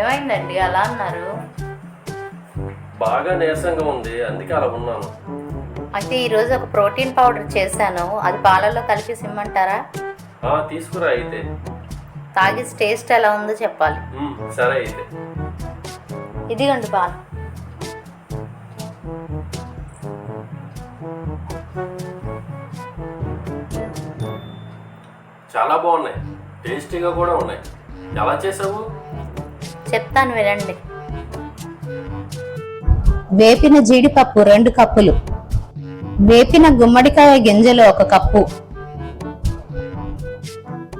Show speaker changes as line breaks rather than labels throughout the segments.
ఏమైందండి అలా అన్నారు?
బాగా నీరసంగా ఉంది, అందుకే అలా ఉన్నాను.
అయితే ఈరోజు ఒక ప్రోటీన్ పౌడర్ చేశాను, అది పాలల్లో కలిపి ఇమ్మంటారా?
తీసుకురా అయితే.
తాగి టేస్ట్ ఎలా ఉందో చెప్పాలి.
సరే అయితే.
ఇదిగండి పాలు.
చాలా బాగున్నాయి, టేస్టీగా కూడా ఉన్నాయి. ఎలా చేసావు?
చెప్తాను వినండి.
వేపిన జీడిపప్పు 2 కప్పులు, వేపిన గుమ్మడికాయ గింజలు 1 కప్పు,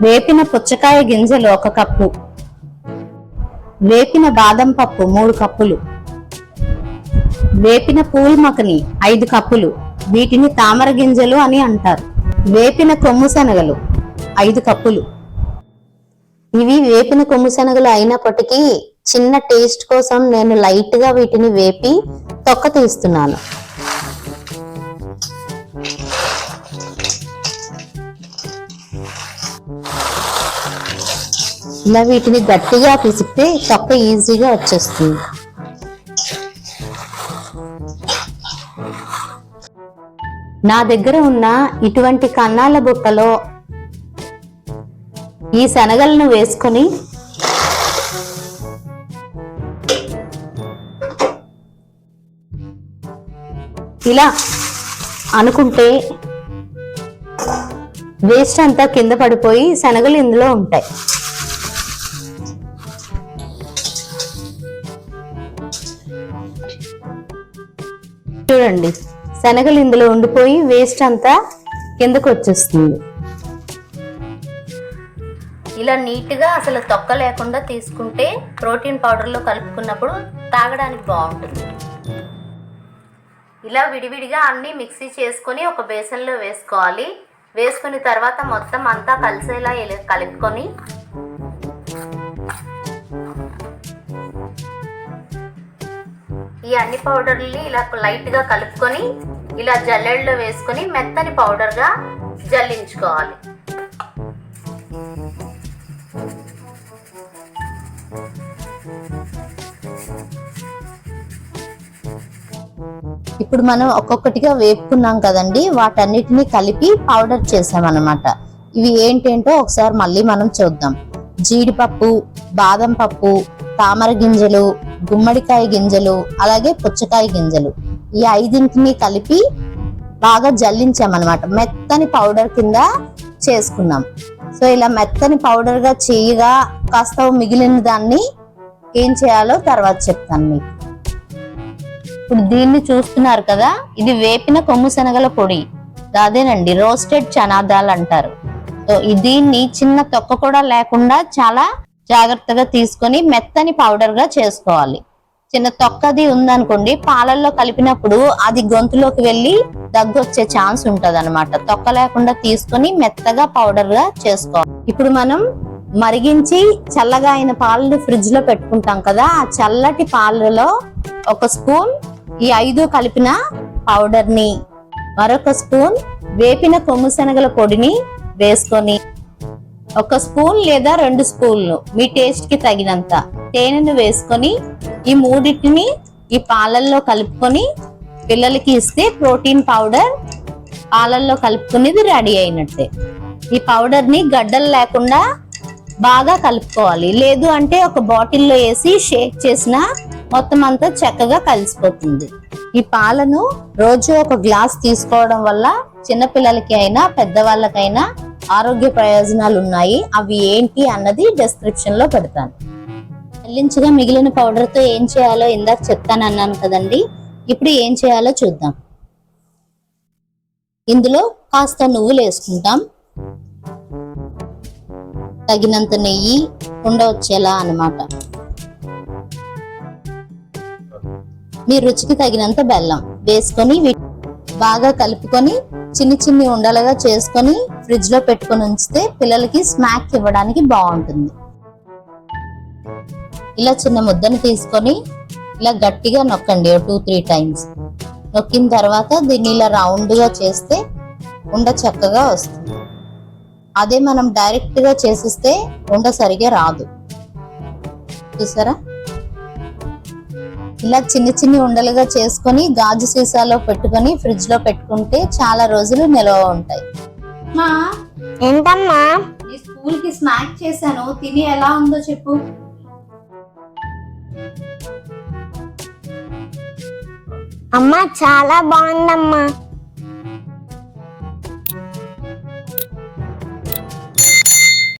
వేపిన పుచ్చకాయ గింజలు 1 కప్పు, వేపిన బాదం పప్పు 3 కప్పులు, వేపిన పూల్ మకని 5 కప్పులు, వీటిని తామర గింజలు అని అంటారు. వేపిన కొమ్ము శనగలు 5 కప్పులు. ఇవి వేపిన కొమ్ము శనగలు అయినప్పటికీ చిన్న టేస్ట్ కోసం నేను లైట్ గా వీటిని వేపి తొక్క తీస్తున్నాను. ఇలా వీటిని గట్టిగా పిసిపితే తొక్క ఈజీగా వచ్చేస్తుంది. నా దగ్గర ఉన్న ఇటువంటి కన్నాల బుట్టలో ఈ శనగలను వేసుకొని ఇలా అనుకుంటే వేస్ట్ అంతా కింద పడిపోయి శనగలు ఇందులో ఉంటాయి. చూడండి, శనగలు ఇందులో ఉండిపోయి వేస్ట్ అంతా కిందకు వచ్చేస్తుంది.
ఇలా నీట్గా అసలు తొక్క లేకుండా తీసుకుంటే ప్రోటీన్ పౌడర్లో కలుపుకున్నప్పుడు తాగడానికి బాగుంటుంది. ఇలా విడివిడిగా అన్నీ మిక్సీ చేసుకొని ఒక బేసన్లో వేసుకోవాలి. వేసుకుని తర్వాత మొత్తం అంతా కలిసేలా కలుపుకొని ఈ అన్ని పౌడర్ని ఇలా లైట్గా కలుపుకొని ఇలా జల్లెడలో వేసుకొని మెత్తని పౌడర్గా జల్లించుకోవాలి.
ఇప్పుడు మనం ఒక్కొక్కటిగా వేపుకున్నాం కదండి, వాటన్నిటిని కలిపి పౌడర్ చేసామన్నమాట. ఇవి ఏంటేంటో ఒకసారి మళ్ళీ మనం చూద్దాం. జీడిపప్పు, బాదం పప్పు, తామర గింజలు, గుమ్మడికాయ గింజలు, అలాగే పుచ్చకాయ గింజలు, ఈ 5ంటిని కలిపి బాగా జల్లించామన్నమాట. మెత్తని పౌడర్ కింద చేసుకున్నాం. సో ఇలా మెత్తని పౌడర్ గా చేయగా కాస్త మిగిలిన దాన్ని ఏం చేయాలో తర్వాత చెప్తాను మీకు. ఇప్పుడు దీన్ని చూస్తున్నారు కదా, ఇది వేపిన కొమ్ము శనగల పొడి. అదేనండి రోస్టెడ్ చనాదాల్ అంటారు. సో దీన్ని చిన్న తొక్క కూడా లేకుండా చాలా జాగ్రత్తగా తీసుకొని మెత్తని పౌడర్ గా చేసుకోవాలి. చిన్న తొక్కది ఉందనుకోండి, పాలల్లో కలిపినప్పుడు అది గొంతులోకి వెళ్ళి దగ్గు వచ్చే ఛాన్స్ ఉంటది అనమాట. తొక్క లేకుండా తీసుకొని మెత్తగా పౌడర్ గా చేసుకోవాలి. ఇప్పుడు మనం మరిగించి చల్లగా అయిన పాలను ఫ్రిడ్జ్ లో పెట్టుకుంటాం కదా, ఆ చల్లటి పాలలో 1 స్పూన్ ఈ 5 కలిపిన పౌడర్ ని, మరొక స్పూన్ వేపిన కొమ్ము శనగల పొడిని వేసుకొని 1 స్పూన్ లేదా 2 స్పూన్లు మీ టేస్ట్ కి తగినంత తేనెను వేసుకొని ఈ 3టిని ఈ పాలల్లో కలుపుకొని పిల్లలకి ఇస్తే ప్రోటీన్ పౌడర్ పాలల్లో కలుపుకునేది రెడీ అయినట్టే. ఈ పౌడర్ ని గడ్డలు లేకుండా బాగా కలుపుకోవాలి. లేదు అంటే ఒక బాటిల్లో వేసి షేక్ చేసిన మొత్తం అంతా చక్కగా కలిసిపోతుంది. ఈ పాలను రోజు 1 గ్లాస్ తీసుకోవడం వల్ల చిన్నపిల్లలకి అయినా పెద్దవాళ్ళకైనా ఆరోగ్య ప్రయోజనాలు ఉన్నాయి. అవి ఏంటి అన్నది డిస్క్రిప్షన్ లో పెడతాను. చల్లించగా మిగిలిన పౌడర్ తో ఏం చేయాలో ఇందాక చెప్తానన్నాను కదండి. ఇప్పుడు ఏం చేయాలో చూద్దాం. ఇందులో కాస్త నువ్వులు వేసుకుంటాం, తగినంత నెయ్యి ఉండవచ్చేలా అన్నమాట. మీ రుచికి తగినంత బెల్లం వేసుకొని బాగా కలుపుకొని చిన్ని ఉండలుగా చేసుకొని ఫ్రిడ్జ్ లో పెట్టుకొని ఉంచితే పిల్లలకి స్నాక్ ఇవ్వడానికి బాగుంటుంది. ఇలా చిన్న ముద్దను తీసుకొని ఇలా గట్టిగా నొక్కండి 2-3 టైమ్స్. నొక్కిన తర్వాత దీన్ని ఇలా రౌండ్ గా చేస్తే ఉండ చక్కగా వస్తుంది. అదే మనం డైరెక్ట్ గా చేసిస్తే ఉండ సరిగా రాదు. చూసారా, ఇలా చిన్న చిన్న ఉండలుగా చేసుకొని గాజు సీసాలో పెట్టుకొని ఫ్రిడ్జ్ లో పెట్టుకుంటే చాలా రోజులు నిల్వ ఉంటాయి.
ఏంటమ్మా?
ఈ స్కూల్ కి స్నాక్ చేశాను, తిని ఎలా ఉందో చెప్పు.
అమ్మా చాలా బాగుందమ్మా.